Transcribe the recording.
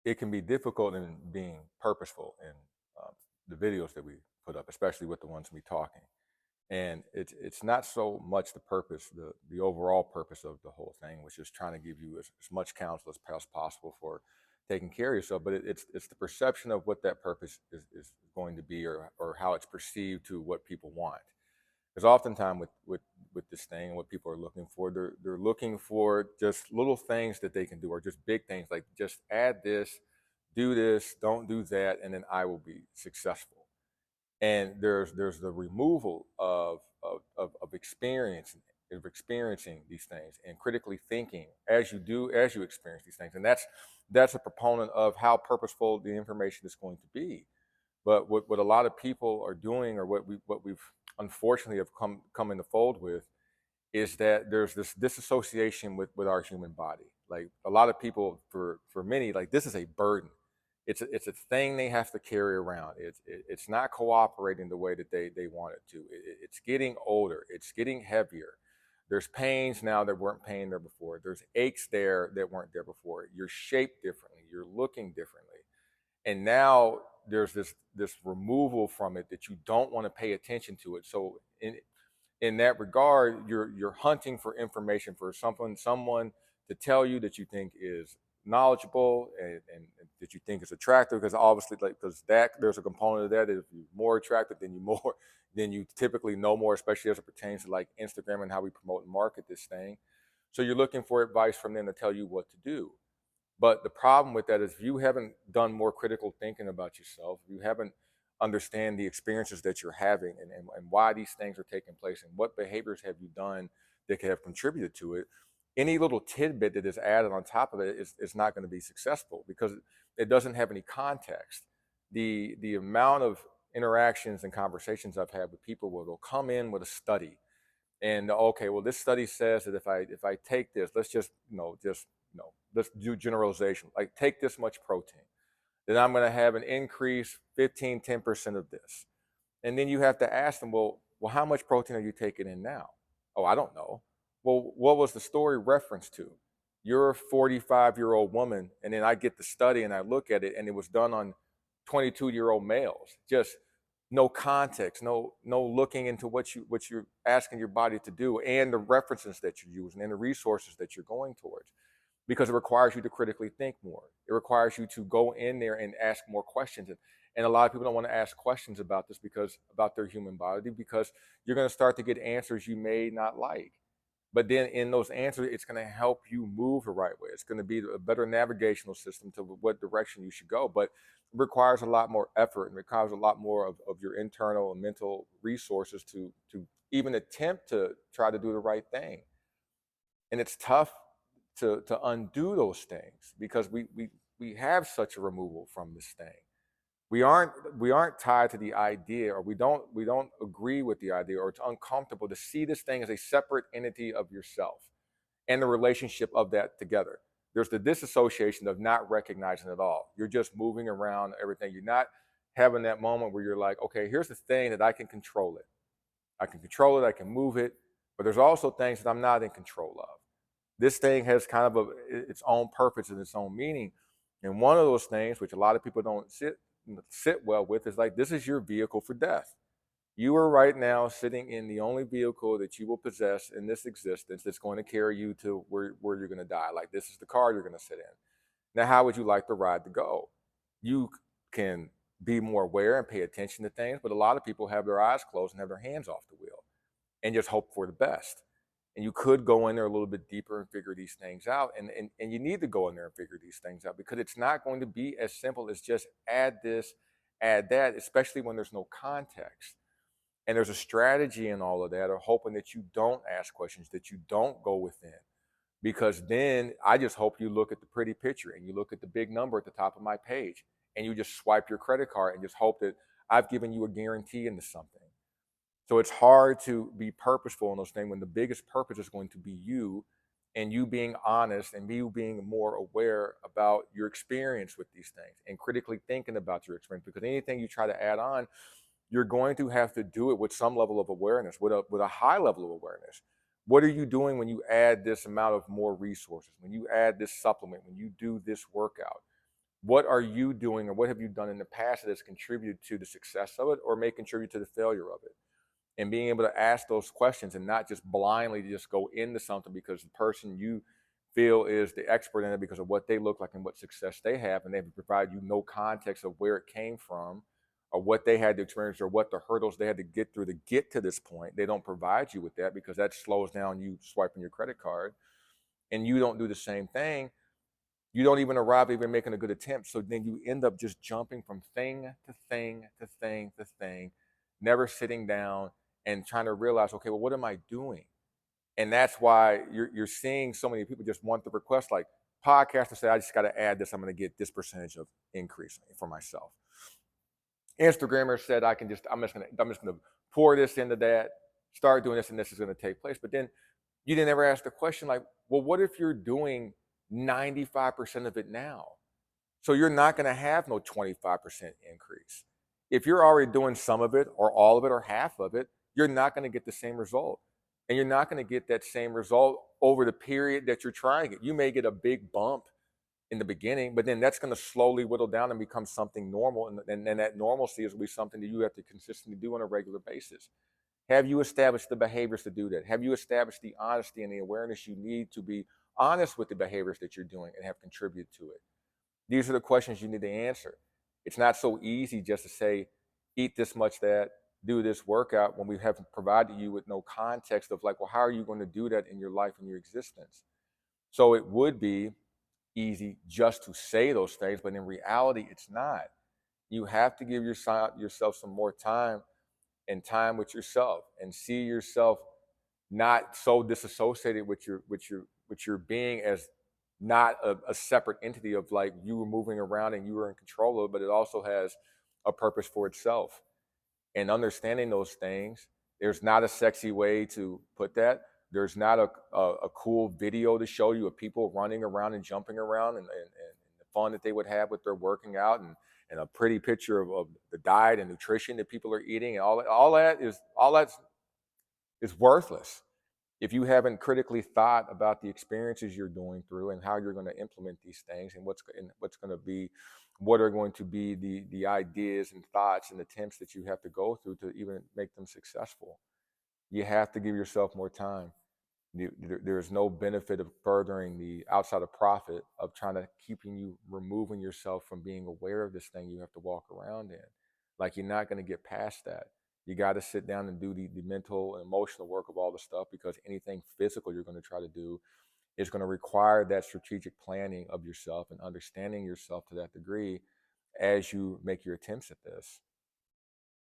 it can be difficult in being purposeful in the videos that we put up, especially with the ones me talking. And it's not so much the purpose, the overall purpose of the whole thing, which is trying to give you as much counsel as possible for taking care of yourself. But it's the perception of what that purpose is going to be, or how it's perceived to what people want. Because oftentimes with this thing, what people are looking for, they're looking for just little things that they can do, or just big things like just add this, do this, don't do that, and then I will be successful. And there's the removal of experiencing these things and critically thinking as you experience these things. And that's a proponent of how purposeful the information is going to be. But what a lot of people are doing, or what we've unfortunately have come in the fold with, is that there's this disassociation with our human body. Like a lot of people, for many, like this is a burden. It's a thing they have to carry around. It's not cooperating the way that they want it to. It's getting older. It's getting heavier. There's pains now that weren't pain there before. There's aches there that weren't there before. You're shaped differently. You're looking differently, and now there's this removal from it that you don't want to pay attention to it. So in that regard, you're hunting for information, for someone to tell you that you think is knowledgeable, and that you think is attractive, because obviously, like, because that there's a component of that. If you're more attractive, then you typically know more, especially as it pertains to like Instagram and how we promote and market this thing. So you're looking for advice from them to tell you what to do. But the problem with that is, if you haven't done more critical thinking about yourself, you haven't understand the experiences that you're having, and why these things are taking place, and what behaviors have you done that could have contributed to it, any little tidbit that is added on top of it is not going to be successful, because it doesn't have any context. The amount of interactions and conversations I've had with people where they'll come in with a study, and okay, well, this study says that if I take this, let's just let's do generalization, like take this much protein, then I'm going to have an increase 15, 10% of this. And then you have to ask them, well, how much protein are you taking in now? Oh, I don't know. Well, what was the story reference to? You're a 45-year-old woman, and then I get the study and I look at it, and it was done on 22-year-old males. Just no context, no looking into what you're asking your body to do, and the references that you're using, and the resources that you're going towards, because it requires you to critically think more. It requires you to go in there and ask more questions. And a lot of people don't want to ask questions about this, because about their human body, because you're going to start to get answers you may not like. But then in those answers, it's going to help you move the right way. It's going to be a better navigational system to what direction you should go. But it requires a lot more effort, and requires a lot more of your internal and mental resources to even attempt to try to do the right thing. And it's tough to undo those things, because we have such a removal from this thing. We aren't tied to the idea, or we don't agree with the idea, or it's uncomfortable to see this thing as a separate entity of yourself, and the relationship of that together. There's the disassociation of not recognizing it at all. You're just moving around everything. You're not having that moment where you're like, okay, here's the thing that I can control it. I can control it, I can move it, but there's also things that I'm not in control of. This thing has kind of its own purpose and its own meaning. And one of those things, which a lot of people don't sit well with, is like, this is your vehicle for death. You are right now sitting in the only vehicle that you will possess in this existence that's going to carry you to where you're going to die. Like, this is the car you're going to sit in. Now, how would you like the ride to go? You can be more aware and pay attention to things, but a lot of people have their eyes closed and have their hands off the wheel and just hope for the best. And you could go in there a little bit deeper and figure these things out. And you need to go in there and figure these things out, because it's not going to be as simple as just add this, add that, especially when there's no context. And there's a strategy in all of that, or hoping that you don't ask questions, that you don't go within. Because then I just hope you look at the pretty picture, and you look at the big number at the top of my page, and you just swipe your credit card and just hope that I've given you a guarantee into something. So it's hard to be purposeful in those things when the biggest purpose is going to be you, and you being honest, and you being more aware about your experience with these things, and critically thinking about your experience. Because anything you try to add on, you're going to have to do it with some level of awareness, with a high level of awareness. What are you doing when you add this amount of more resources, when you add this supplement, when you do this workout? What are you doing, or what have you done in the past that has contributed to the success of it or may contribute to the failure of it? And being able to ask those questions and not just blindly just go into something because the person you feel is the expert in it because of what they look like and what success they have, and they provide you no context of where it came from or what they had to experience or what the hurdles they had to get through to get to this point. They don't provide you with that because that slows down you swiping your credit card, and you don't do the same thing. You don't even arrive even making a good attempt. So then you end up just jumping from thing to thing to thing to thing, never sitting down and trying to realize, okay, well, what am I doing? And that's why you're seeing so many people just want the request, like podcasters say, I just got to add this. I'm going to get this percentage of increase for myself. Instagrammers said, I'm just going to pour this into that, start doing this, and this is going to take place. But then you didn't ever ask the question, like, well, what if you're doing 95% of it now? So you're not going to have no 25% increase. If you're already doing some of it or all of it or half of it, you're not going to get the same result. And you're not going to get that same result over the period that you're trying it. You may get a big bump in the beginning, but then that's going to slowly whittle down and become something normal. And that normalcy is will be something that you have to consistently do on a regular basis. Have you established the behaviors to do that? Have you established the honesty and the awareness you need to be honest with the behaviors that you're doing and have contributed to it? These are the questions you need to answer. It's not so easy just to say, eat this much that, do this workout, when we haven't provided you with no context of like, well, how are you going to do that in your life and your existence? So it would be easy just to say those things, but in reality, it's not. You have to give yourself some more time and time with yourself and see yourself not so disassociated with your being as not a separate entity of like you were moving around and you were in control of it, but it also has a purpose for itself. And understanding those things, there's not a sexy way to put that. There's not a cool video to show you of people running around and jumping around and the fun that they would have with their working out, and a pretty picture of the diet and nutrition that people are eating, and all that's is worthless if you haven't critically thought about the experiences you're going through and how you're going to implement these things, and what are going to be the ideas and thoughts and attempts that you have to go through to even make them successful. You have to give yourself more time. There's no benefit of furthering the outside of profit of trying to keeping you removing yourself from being aware of this thing you have to walk around in. Like, you're not going to get past that. You got to sit down and do the mental and emotional work of all the stuff, because anything physical you're going to try to do is going to require that strategic planning of yourself and understanding yourself to that degree as you make your attempts at this.